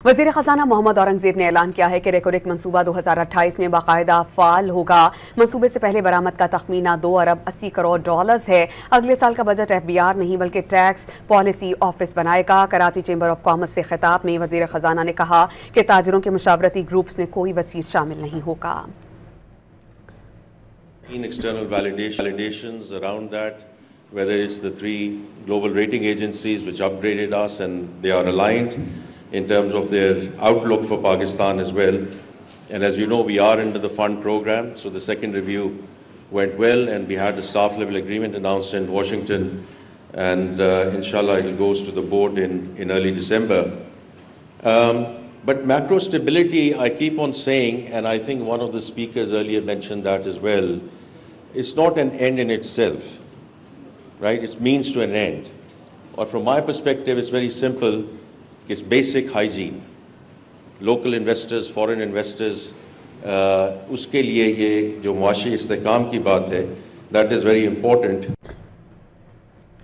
वज़ीर ख़ज़ाना मोहम्मद औरंगज़ेब ने ऐलान किया है कि रेकोरेक मनसूबा 2028 में बाकायदा फ़ाल होगा। मनसूबे से पहले बरामद का तखमीना $2 अरब 80 करोड़ है। अगले साल का बजट FBR नहीं बल्कि टैक्स पॉलिसी ऑफिस बनाएगा। कराची चैम्बर ऑफ कॉमर्स से खिताब में वज़ीर ख़ज़ाना ने कहा कि ताजरों के मुशावरती ग्रुप्स में कोई वसीर शामिल नहीं होगा। External validations around that, whether it's the 3 global rating agencies which upgraded us and they are aligned in terms of their outlook for Pakistan as well. And as you know, we are under the fund program, so the second review went well and we had a staff level agreement announced in Washington, and inshallah it goes to the board in early December. But macro stability, I keep on saying, and I think one of the speakers earlier mentioned that as well, it's not an end in itself, right? It's means to an end. Or from my perspective, it's very simple. It's basic hygiene. Local investors, foreign investors, उसके लिए ये जो मुआशी इस्तेहकाम की बात है, that is very important.